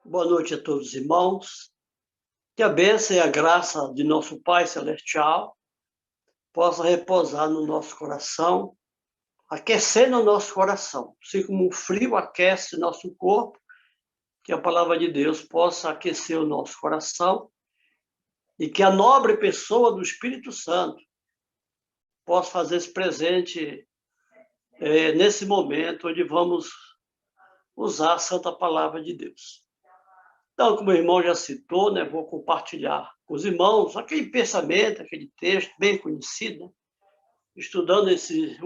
Boa noite a todos os irmãos. Que a bênção e a graça de nosso Pai Celestial possa repousar no nosso coração, aquecer no nosso coração. Assim como o frio aquece nosso corpo, que a palavra de Deus possa aquecer o nosso coração e que a nobre pessoa do Espírito Santo possa fazer-se presente nesse momento onde vamos usar a santa palavra de Deus. Então, como o irmão já citou, vou compartilhar com os irmãos aquele pensamento, aquele texto bem conhecido, estudando esse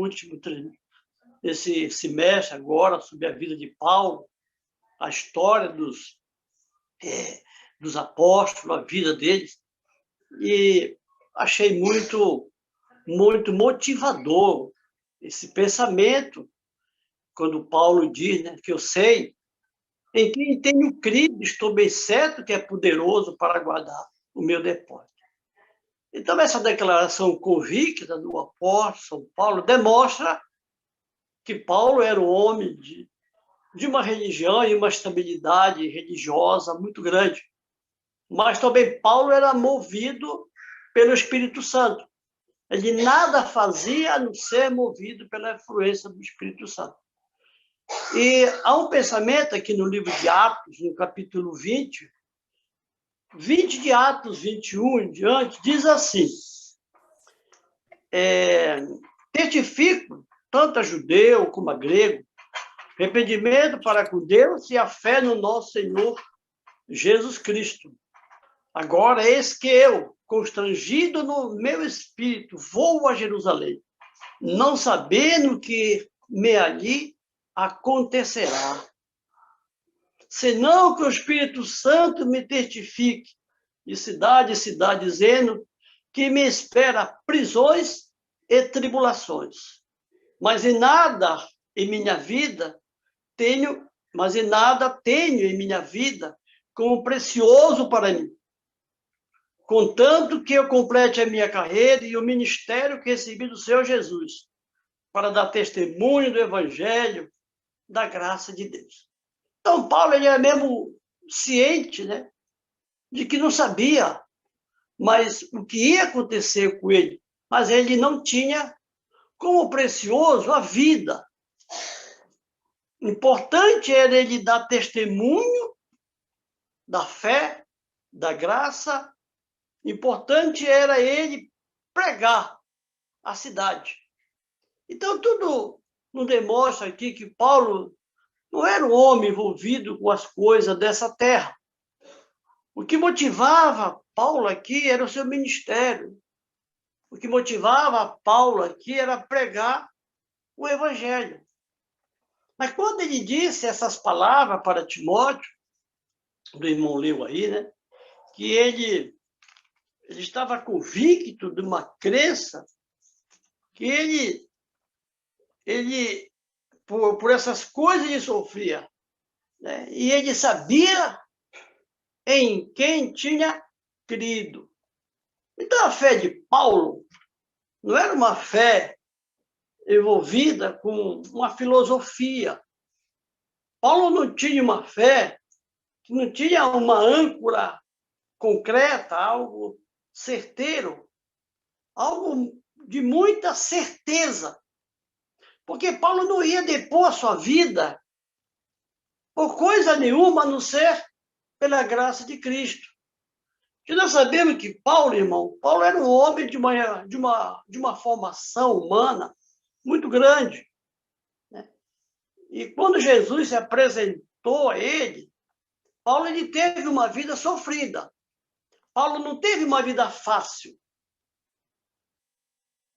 semestre agora sobre a vida de Paulo, a história dos apóstolos, a vida deles, e achei muito motivador esse pensamento, quando Paulo diz, que eu sei em quem tenho crido, estou bem certo que é poderoso para guardar o meu depósito. Então, essa declaração convicta do apóstolo São Paulo demonstra que Paulo era um homem de uma religião e uma estabilidade religiosa muito grande. Mas também Paulo era movido pelo Espírito Santo. Ele nada fazia a não ser movido pela influência do Espírito Santo. E há um pensamento aqui no livro de Atos, no capítulo 20 de Atos 21 em diante, diz assim: testifico, tanto a judeu como a grego, arrependimento para com Deus e a fé no nosso Senhor Jesus Cristo. Agora, eis que eu, constrangido no meu espírito, vou a Jerusalém, não sabendo que me ali acontecerá, senão que o Espírito Santo me testifique de cidade em cidade, dizendo que me espera prisões e tribulações. Mas em nada em minha vida tenho em minha vida como precioso para mim, contanto que eu complete a minha carreira e o ministério que recebi do Senhor Jesus, para dar testemunho do Evangelho da graça de Deus. Então, Paulo ele era mesmo ciente, de que não sabia mas o que ia acontecer com ele, mas ele não tinha como precioso a vida. Importante era ele dar testemunho da fé, da graça. Importante era ele pregar a cidade. Então, tudo nos demonstra aqui que Paulo não era um homem envolvido com as coisas dessa terra. O que motivava Paulo aqui era o seu ministério. O que motivava Paulo aqui era pregar o Evangelho. Mas quando ele disse essas palavras para Timóteo, do irmão leu aí, que ele estava convicto de uma crença, que ele por essas coisas ele sofria, e ele sabia em quem tinha crido. Então, a fé de Paulo não era uma fé envolvida com uma filosofia. Paulo não tinha uma fé que não tinha uma âncora concreta, algo certeiro, algo de muita certeza. Porque Paulo não ia depor a sua vida por coisa nenhuma, a não ser pela graça de Cristo. Que nós sabemos que Paulo, irmão, Paulo era um homem de uma formação humana muito grande. E quando Jesus se apresentou a ele, Paulo ele teve uma vida sofrida. Paulo não teve uma vida fácil.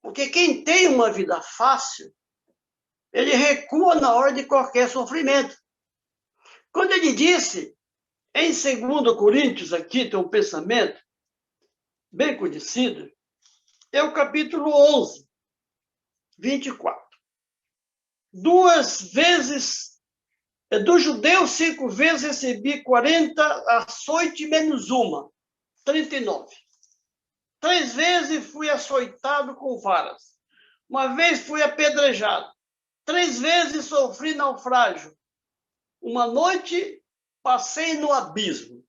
Porque quem tem uma vida fácil, ele recua na hora de qualquer sofrimento. Quando ele disse, em 2 Coríntios, aqui tem um pensamento bem conhecido, é o capítulo 11, 24. 2 vezes, dos judeus 5 vezes recebi 40 açoite menos uma, 39. 3 vezes fui açoitado com varas. Uma vez fui apedrejado. 3 vezes sofri naufrágio. Uma noite passei no abismo.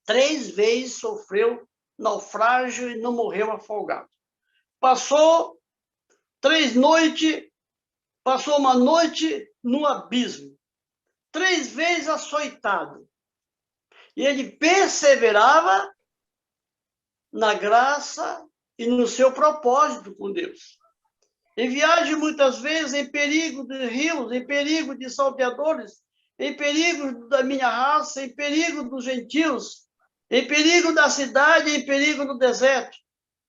3 vezes sofreu naufrágio e não morreu afogado. Passou 3 noites, passou uma noite no abismo. 3 vezes açoitado. E ele perseverava na graça e no seu propósito com Deus. Em viagem, muitas vezes, em perigo de rios, em perigo de salteadores, em perigo da minha raça, em perigo dos gentios, em perigo da cidade, em perigo no deserto,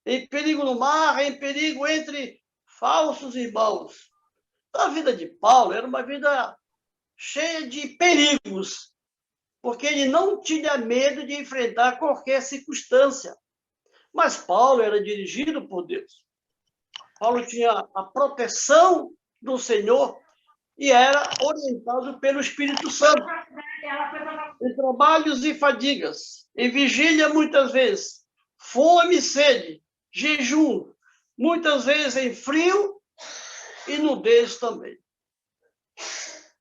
em perigo no mar, em perigo entre falsos irmãos. A vida de Paulo era uma vida cheia de perigos, porque ele não tinha medo de enfrentar qualquer circunstância. Mas Paulo era dirigido por Deus. Paulo tinha a proteção do Senhor e era orientado pelo Espírito Santo. Em trabalhos e fadigas, em vigília muitas vezes, fome e sede, jejum, muitas vezes em frio e nudez também.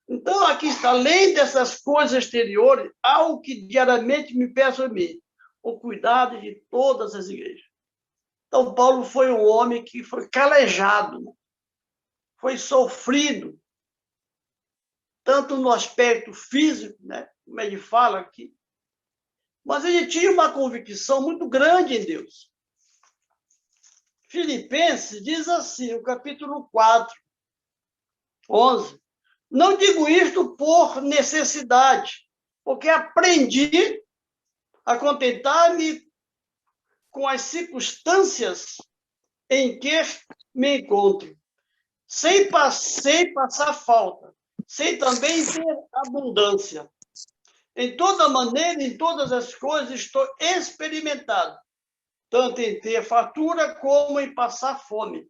Então, aqui está, além dessas coisas exteriores, algo que diariamente me peço a mim, o cuidado de todas as igrejas. Então, Paulo foi um homem que foi calejado, foi sofrido, tanto no aspecto físico, né, como ele fala aqui, mas ele tinha uma convicção muito grande em Deus. Filipenses diz assim, o capítulo 4, 11, não digo isto por necessidade, porque aprendi a contentar-me com as circunstâncias em que me encontro, sem passar falta, sem também ter abundância. Em toda maneira, em todas as coisas, estou experimentado, tanto em ter fartura como em passar fome,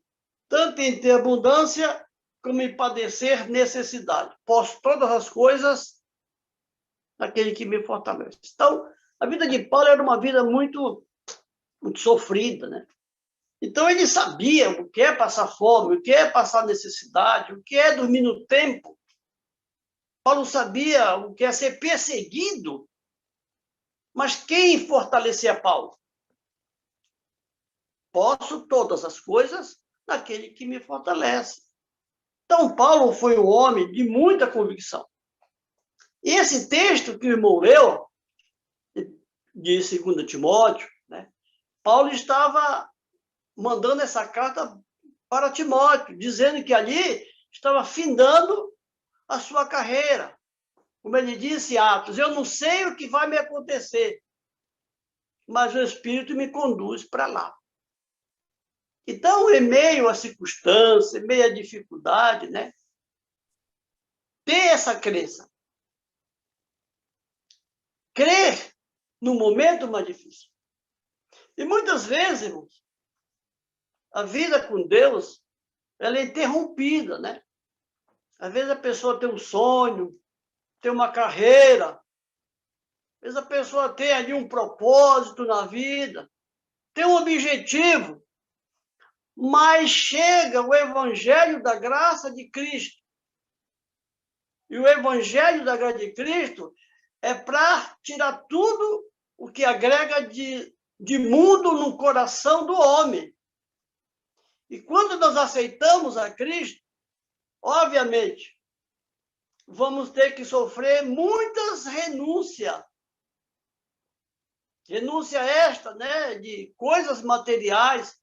tanto em ter abundância como em padecer necessidade. Posso todas as coisas naquele que me fortalece. Então, a vida de Paulo era uma vida muito sofrida, né? Então, ele sabia o que é passar fome, o que é passar necessidade, o que é dormir no tempo. Paulo sabia o que é ser perseguido. Mas quem fortalecia Paulo? Posso todas as coisas naquele que me fortalece. Então, Paulo foi um homem de muita convicção. E esse texto que o irmão leu, de 2 Timóteo, né? Paulo estava mandando essa carta para Timóteo, dizendo que ali estava findando a sua carreira. Como ele disse em Atos, eu não sei o que vai me acontecer, mas o Espírito me conduz para lá. Então, em meio à circunstância, em meio à dificuldade, né? Ter essa crença. Crer no momento mais difícil. E muitas vezes, irmãos, a vida com Deus, ela é interrompida, né? Às vezes a pessoa tem um sonho, tem uma carreira, às vezes a pessoa tem ali um propósito na vida, tem um objetivo, mas chega o evangelho da graça de Cristo. E o evangelho da graça de Cristo é para tirar tudo o que agrega de mundo no coração do homem. E quando nós aceitamos a Cristo, obviamente, vamos ter que sofrer muitas renúncias. Renúncia esta, né, de coisas materiais,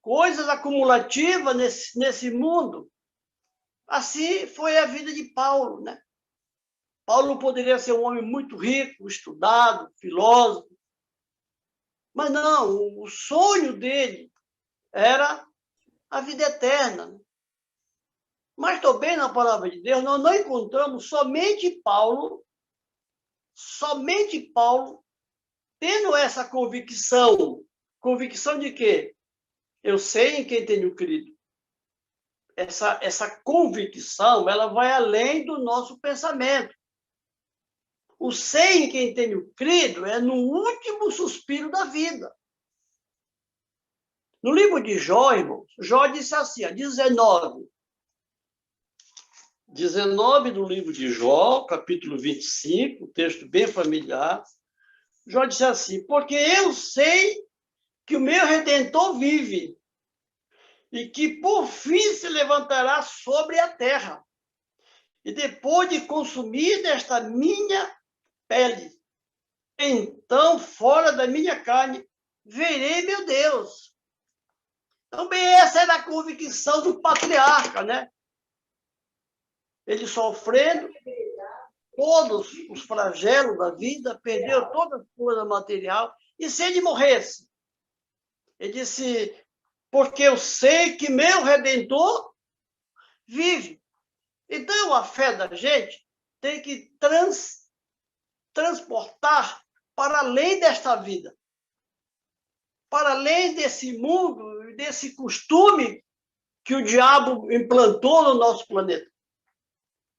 coisas acumulativas nesse mundo. Assim foi a vida de Paulo, né? Paulo poderia ser um homem muito rico, estudado, filósofo, mas não, o sonho dele era a vida eterna. Mas também na palavra de Deus, nós não encontramos somente Paulo tendo essa convicção. Convicção de quê? Eu sei em quem tenho crido. Essa convicção, ela vai além do nosso pensamento. O sei em quem tenho crido é no último suspiro da vida. No livro de Jó, irmãos, Jó disse assim, 19. 19 do livro de Jó, capítulo 25, texto bem familiar. Jó disse assim: porque eu sei que o meu Redentor vive e que por fim se levantará sobre a terra, e depois de consumir desta minha pele, então, fora da minha carne, verei meu Deus. Então, bem, essa era a convicção do patriarca, né? Ele sofrendo todos os flagelos da vida, perdeu toda a coisa material, e se ele morresse, ele disse: porque eu sei que meu Redentor vive. Então, a fé da gente tem que transportar para além desta vida, para além desse mundo, desse costume que o diabo implantou no nosso planeta.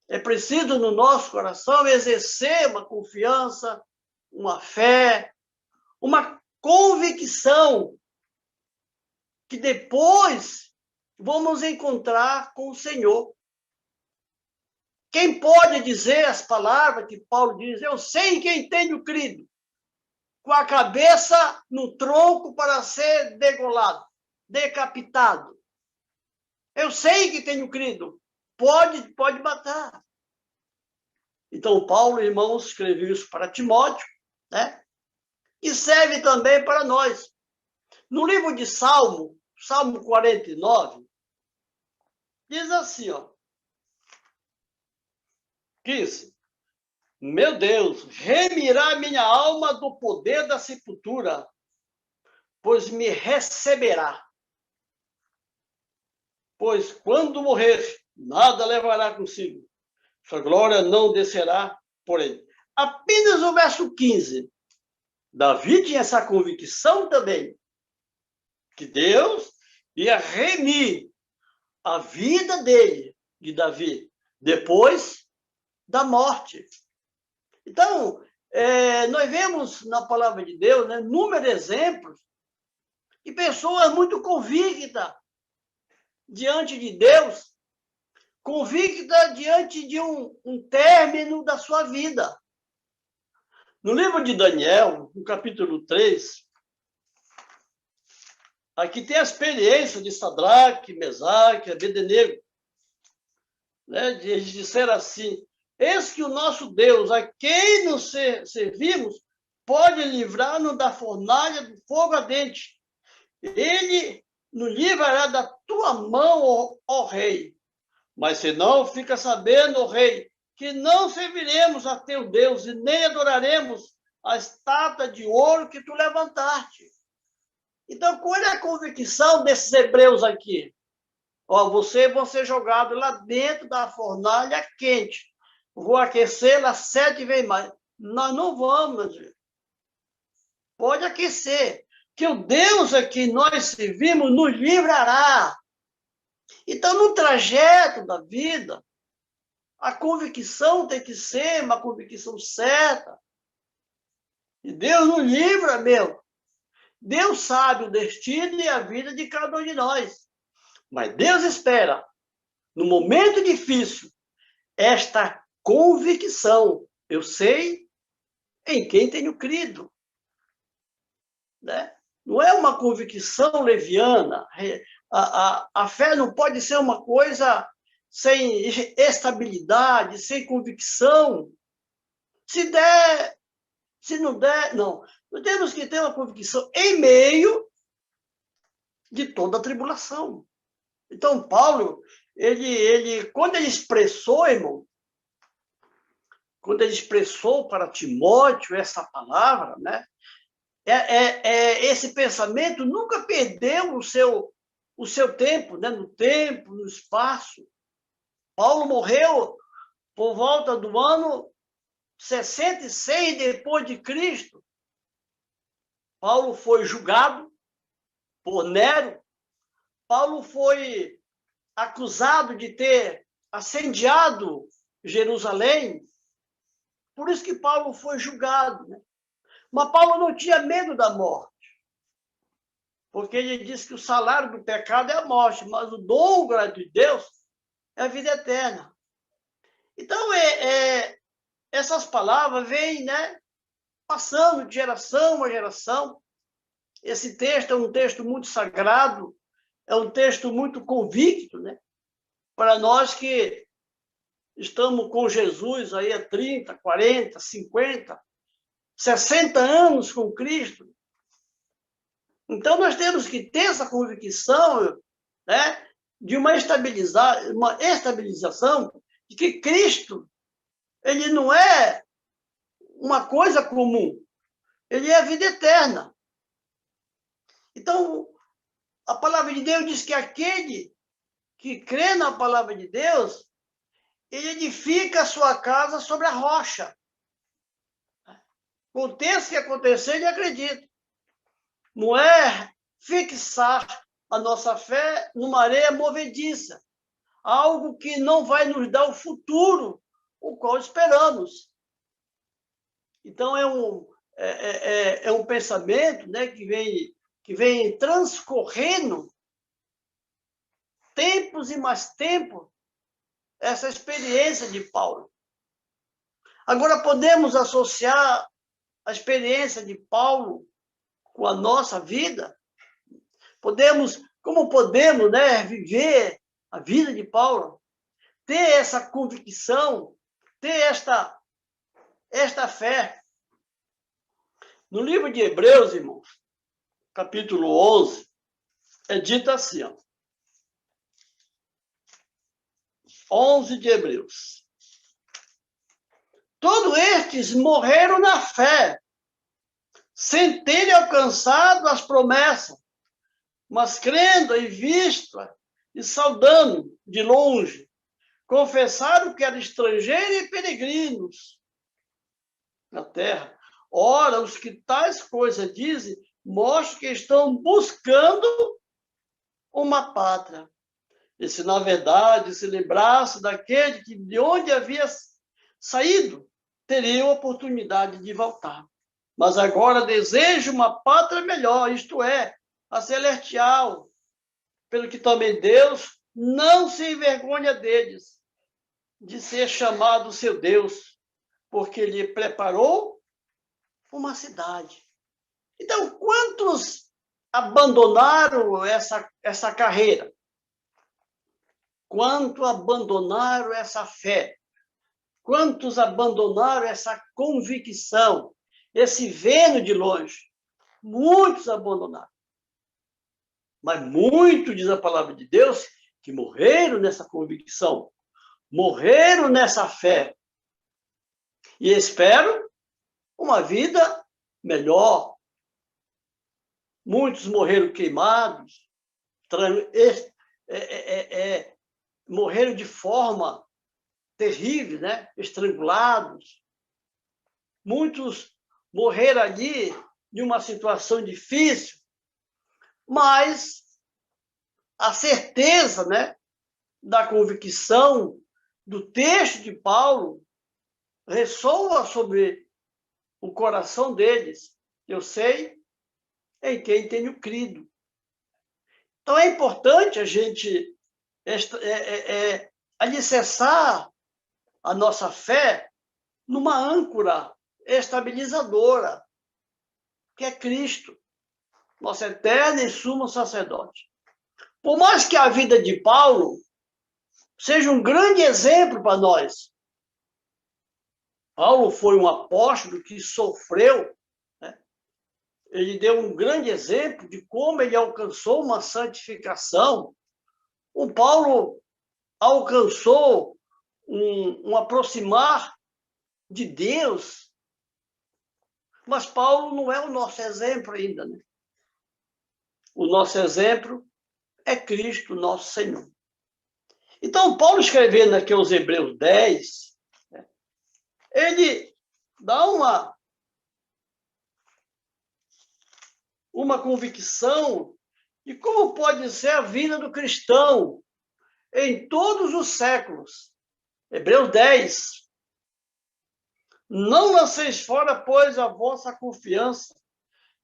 É preciso, no nosso coração, exercer uma confiança, uma fé, uma convicção que depois vamos encontrar com o Senhor. Quem pode dizer as palavras que Paulo diz: eu sei em quem tenho crido, com a cabeça no tronco para ser degolado, decapitado. Eu sei que tenho crido. Pode matar. Então, Paulo, irmãos, escreveu isso para Timóteo, né? E serve também para nós. No livro de Salmo 49, diz assim, ó: 15. Meu Deus, remirá minha alma do poder da sepultura, pois me receberá. Pois quando morrer, nada levará consigo. Sua glória não descerá por ele. Apenas o verso 15. Davi tinha essa convicção também, que Deus ia remir a vida dele, de Davi, depois da morte. Então, nós vemos na palavra de Deus, né, inúmeros exemplos de pessoas muito convictas diante de Deus, convictas diante de um término da sua vida. No livro de Daniel, no capítulo 3, aqui tem a experiência de Sadraque, Mesaque, Abednego. Né? Eles disseram assim: eis que o nosso Deus, a quem nos servimos, pode livrar-nos da fornalha do fogo ardente. Ele nos livrará da tua mão, ó rei. Mas se não, fica sabendo, ó rei, que não serviremos a teu Deus e nem adoraremos a estátua de ouro que tu levantaste. Então, qual é a convicção desses hebreus aqui? Ó, vocês vão ser jogados lá dentro da fornalha quente. Vou aquecê-la 7 vezes mais. Nós não vamos. Pode aquecer. Que o Deus a que nós servimos nos livrará. Então, no trajeto da vida, a convicção tem que ser uma convicção certa. E Deus nos livra, meu. Deus sabe o destino e a vida de cada um de nós. Mas Deus espera, no momento difícil, esta convicção. Eu sei em quem tenho crido. Né? Não é uma convicção leviana. A fé não pode ser uma coisa sem estabilidade, sem convicção. Se der, se não der, não. Nós temos que ter uma convicção em meio de toda a tribulação. Então, Paulo, quando ele expressou, irmão, quando ele expressou para Timóteo essa palavra, né, esse pensamento nunca perdeu o seu tempo, né, no tempo, no espaço. Paulo morreu por volta do ano 66 depois de Cristo. Paulo foi julgado por Nero. Paulo foi acusado de ter incendiado Jerusalém. Por isso que Paulo foi julgado. Né? Mas Paulo não tinha medo da morte. Porque ele disse que o salário do pecado é a morte, mas o dom gratuito de Deus é a vida eterna. Então, essas palavras vêm, né, passando de geração a geração. Esse texto é um texto muito sagrado, é um texto muito convicto, né? Para nós que estamos com Jesus aí há 30, 40, 50, 60 anos com Cristo. Então, nós temos que ter essa convicção, né, de uma estabilização de que Cristo, ele não é uma coisa comum, ele é a vida eterna. Então, a palavra de Deus diz que aquele que crê na palavra de Deus, ele edifica a sua casa sobre a rocha. Aconteça o que acontecer, ele acredita. Não é fixar a nossa fé numa areia movediça, algo que não vai nos dar o futuro, o qual esperamos. Então, é um pensamento, né, que vem transcorrendo tempos e mais tempos essa experiência de Paulo. Agora, podemos associar a experiência de Paulo com a nossa vida? Como podemos, né, viver a vida de Paulo? Ter essa convicção, ter esta fé. No livro de Hebreus, irmãos, capítulo 11, é dito assim, ó, 11 de Hebreus. Todos estes morreram na fé, sem terem alcançado as promessas, mas crendo em vista e saudando de longe, confessaram que eram estrangeiros e peregrinos na terra. Ora, os que tais coisas dizem, mostram que estão buscando uma pátria. E se, na verdade, se lembrasse daquele que de onde havia saído, teria a oportunidade de voltar. Mas agora desejo uma pátria melhor, isto é, a celestial, pelo que também Deus não se envergonha deles, de ser chamado seu Deus, porque lhe preparou uma cidade. Então, quantos abandonaram essa carreira? Quantos abandonaram essa fé? Quantos abandonaram essa convicção, esse vendo de longe? Muitos abandonaram. Mas muitos, diz a palavra de Deus, que morreram nessa convicção, morreram nessa fé. E esperam uma vida melhor. Muitos morreram queimados, morreram de forma terrível, né? Estrangulados. Muitos morreram ali de uma situação difícil, mas a certeza, né, da convicção do texto de Paulo ressoa sobre o coração deles. Eu sei em quem tenho crido. Então, é importante a gente alicerçar a nossa fé numa âncora estabilizadora, que é Cristo, nosso eterno e sumo sacerdote. Por mais que a vida de Paulo seja um grande exemplo para nós, Paulo foi um apóstolo que sofreu, né? Ele deu um grande exemplo de como ele alcançou uma santificação. O Paulo alcançou um aproximar de Deus, mas Paulo não é o nosso exemplo ainda, né? O nosso exemplo é Cristo, nosso Senhor. Então, Paulo escrevendo aqui aos Hebreus 10, né, ele dá uma convicção de como pode ser a vida do cristão em todos os séculos. Hebreus 10. Não lanceis fora, pois, a vossa confiança,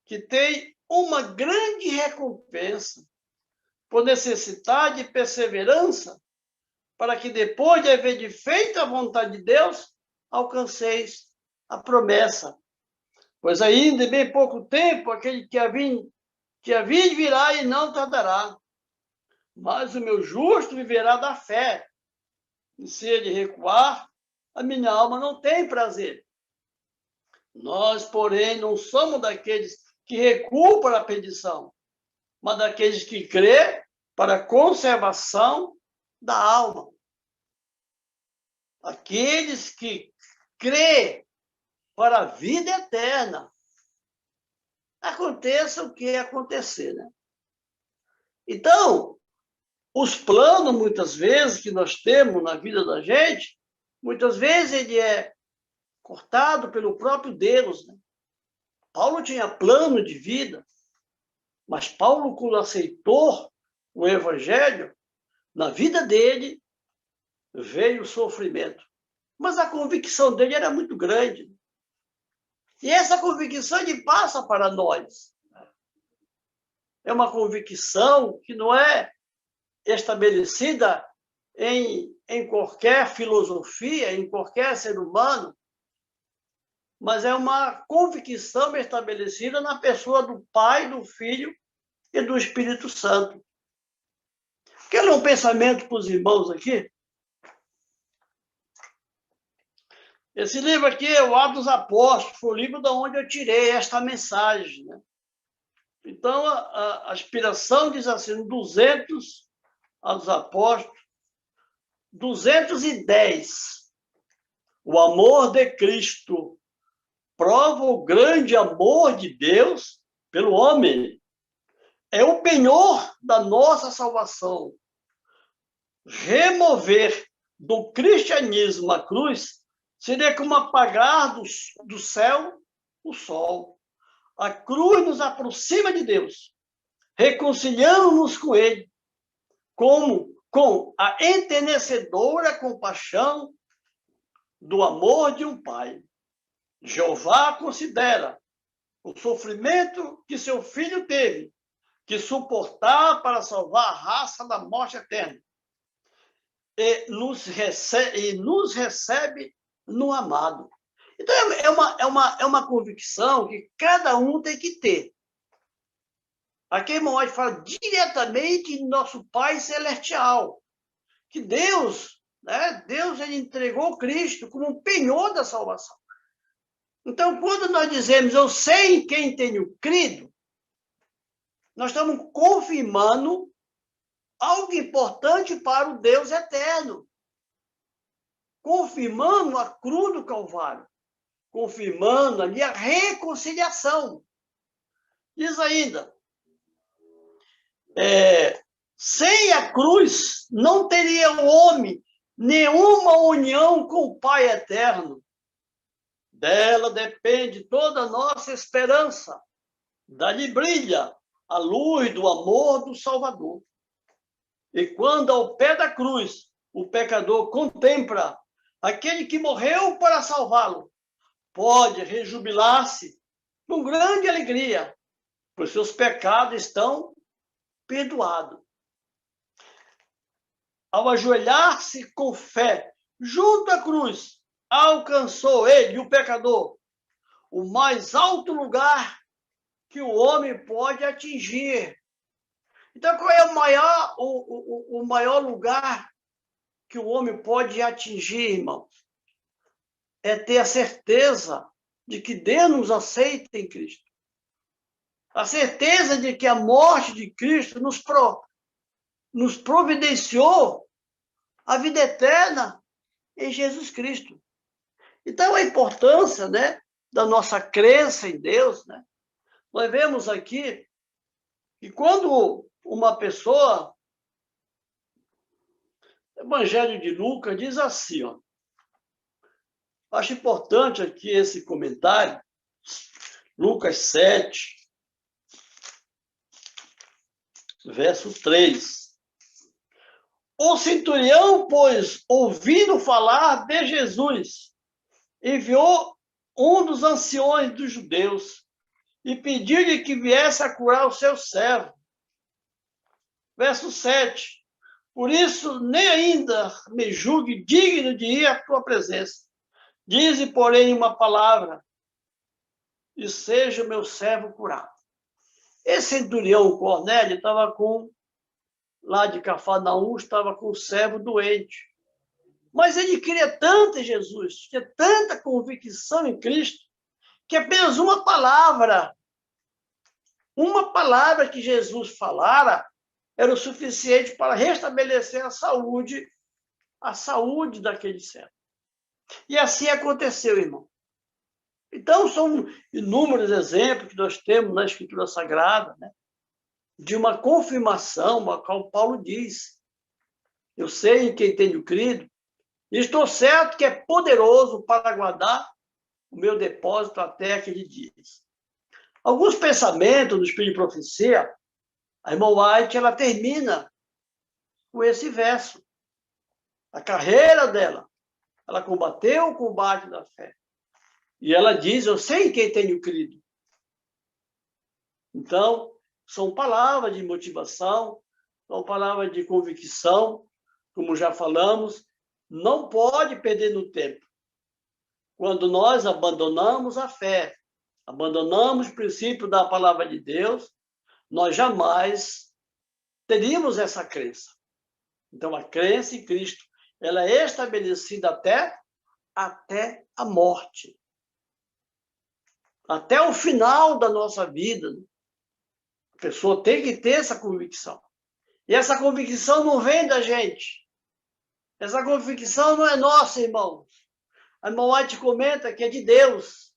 que tem uma grande recompensa, por necessidade e perseverança, para que depois de haver feito a vontade de Deus, alcanceis a promessa. Pois ainda em bem pouco tempo, aquele que havia virá e não tardará. Mas o meu justo viverá da fé. E se ele recuar, a minha alma não tem prazer. Nós, porém, não somos daqueles que recuam para a perdição, mas daqueles que crê para a conservação da alma. Aqueles que crê para a vida eterna. Aconteça o que acontecer, né? Então, os planos, muitas vezes, que nós temos na vida da gente, muitas vezes ele é cortado pelo próprio Deus, né? Paulo tinha plano de vida, mas Paulo, quando aceitou o evangelho, na vida dele veio o sofrimento. Mas a convicção dele era muito grande. E essa convicção ele passa para nós. É uma convicção que não é estabelecida em qualquer filosofia, em qualquer ser humano, mas é uma convicção estabelecida na pessoa do Pai, do Filho e do Espírito Santo. Quer ler um pensamento para os irmãos aqui? Esse livro aqui é o Atos dos Apóstolos, foi o livro de onde eu tirei esta mensagem, né? Então, a inspiração diz assim, 200 aos Apóstolos, 210. O amor de Cristo prova o grande amor de Deus pelo homem. É o penhor da nossa salvação. Remover do cristianismo a cruz seria como apagar do céu o sol. A cruz nos aproxima de Deus, reconciliando-nos com Ele, com a enternecedora compaixão do amor de um pai. Jeová considera o sofrimento que seu filho teve que suportar para salvar a raça da morte eterna e nos recebe no amado. Então, é uma convicção que cada um tem que ter. Aqui, irmão, a gente fala diretamente de nosso Pai Celestial, que Deus, né? Deus ele entregou Cristo como um penhor da salvação. Então, quando nós dizemos, eu sei em quem tenho crido, nós estamos confirmando algo importante para o Deus eterno. Confirmando a cruz do Calvário. Confirmando ali a reconciliação. Diz ainda, sem a cruz não teria o homem nenhuma união com o Pai eterno. Dela depende toda a nossa esperança. Dali brilha a luz do amor do Salvador. E quando ao pé da cruz o pecador contempla aquele que morreu para salvá-lo, pode rejubilar-se com grande alegria, pois seus pecados estão perdoados. Ao ajoelhar-se com fé junto à cruz, alcançou ele, o pecador, o mais alto lugar que o homem pode atingir. Então, qual é o maior lugar que o homem pode atingir, irmãos? É ter a certeza de que Deus nos aceita em Cristo. A certeza de que a morte de Cristo nos providenciou a vida eterna em Jesus Cristo. Então, a importância, né, da nossa crença em Deus, né? Nós vemos aqui que quando uma pessoa, o Evangelho de Lucas diz assim, ó, acho importante aqui esse comentário, Lucas 7, verso 3. O centurião, pois, ouvindo falar de Jesus, enviou um dos anciões dos judeus e pediu-lhe que viesse a curar o seu servo. Verso 7. Por isso, nem ainda me julgue digno de ir à tua presença. Dize, porém, uma palavra, e seja o meu servo curado. Esse centurião, Cornélio, estava lá de Cafarnaum, estava com o servo doente. Mas ele queria tanto em Jesus, tinha tanta convicção em Cristo, que apenas uma palavra que Jesus falara, era o suficiente para restabelecer a saúde daquele servo. E assim aconteceu, irmão. Então, são inúmeros exemplos que nós temos na Escritura Sagrada, né, de uma confirmação, a qual Paulo diz: eu sei em quem tenho crido, e estou certo que é poderoso para guardar o meu depósito até aquele dia. Alguns pensamentos do Espírito de Profecia, a irmã White, ela termina com esse verso. A carreira dela, ela combateu o combate da fé. E ela diz, eu sei em quem tenho crido. Então, são palavras de motivação, são palavras de convicção, como já falamos, não pode perder no tempo. Quando nós abandonamos a fé, abandonamos o princípio da palavra de Deus, nós jamais teríamos essa crença. Então, a crença em Cristo, ela é estabelecida até a morte. Até o final da nossa vida. A pessoa tem que ter essa convicção. E essa convicção não vem da gente. Essa convicção não é nossa, irmãos. A irmã White comenta que é de Deus.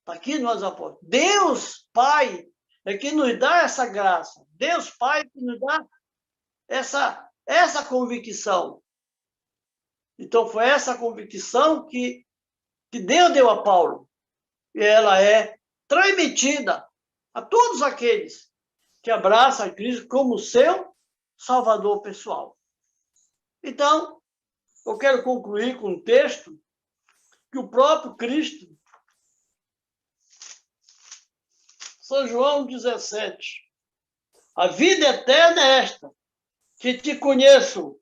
Está aqui nós apóstolos. Deus, Pai, é que nos dá essa graça. Deus, Pai, que nos dá essa convicção. Então, foi essa convicção que Deus deu a Paulo. E ela é transmitida a todos aqueles que abraçam a Cristo como seu Salvador pessoal. Então, eu quero concluir com um texto que o próprio Cristo, São João 17, a vida eterna é esta, que te conheço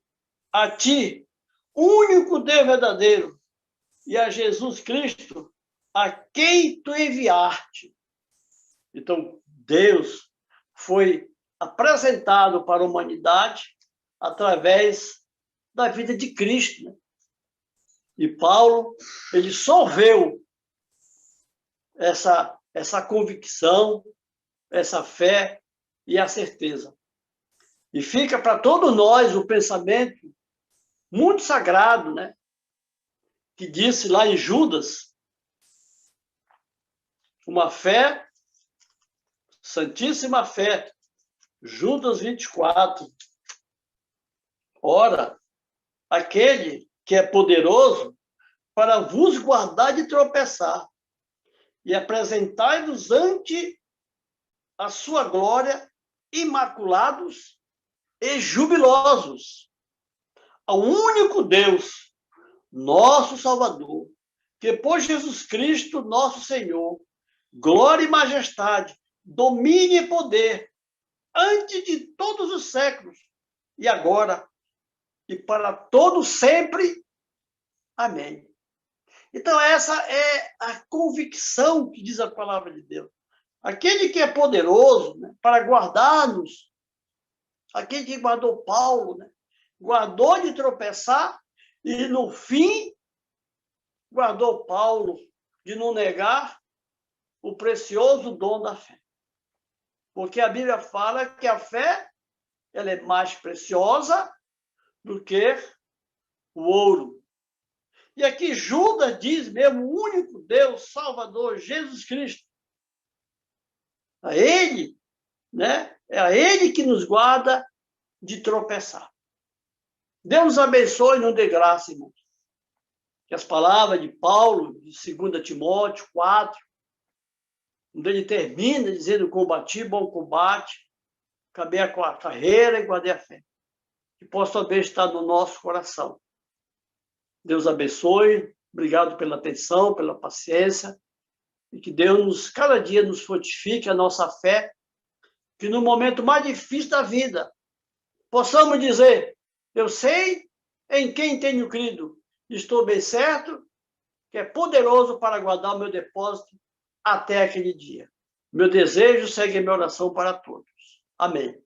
a ti, único Deus verdadeiro, e a Jesus Cristo, a quem tu enviaste. Então, Deus foi apresentado para a humanidade através da vida de Cristo. Né? E Paulo, ele solveu essa convicção, essa fé e a certeza. E fica para todos nós o pensamento muito sagrado, né? Que disse lá em Judas, uma fé, santíssima fé, Judas 24. Ora, aquele que é poderoso para vos guardar de tropeçar e apresentai-vos ante a sua glória imaculados e jubilosos ao único Deus, nosso Salvador, que por Jesus Cristo, nosso Senhor, glória e majestade, domínio e poder, antes de todos os séculos, e agora, e para todo sempre. Amém. Então, essa é a convicção que diz a palavra de Deus. Aquele que é poderoso, né, para guardar-nos, aquele que guardou Paulo, né, guardou de tropeçar e, no fim, guardou Paulo de não negar o precioso dom da fé. Porque a Bíblia fala que a fé ela é mais preciosa do que o ouro. E aqui Judas diz mesmo, o único Deus, Salvador, Jesus Cristo. A Ele, né? É a Ele que nos guarda de tropeçar. Deus nos abençoe e nos dê graça, irmãos. Que as palavras de Paulo, de 2 Timóteo 4, onde ele termina dizendo, combati bom combate, acabei a carreira e guardei a fé. Que possa também estar no nosso coração. Deus abençoe, obrigado pela atenção, pela paciência, e que Deus, cada dia, nos fortifique a nossa fé, que no momento mais difícil da vida, possamos dizer: eu sei em quem tenho crido, estou bem certo que é poderoso para guardar o meu depósito até aquele dia. Meu desejo segue a minha oração para todos. Amém.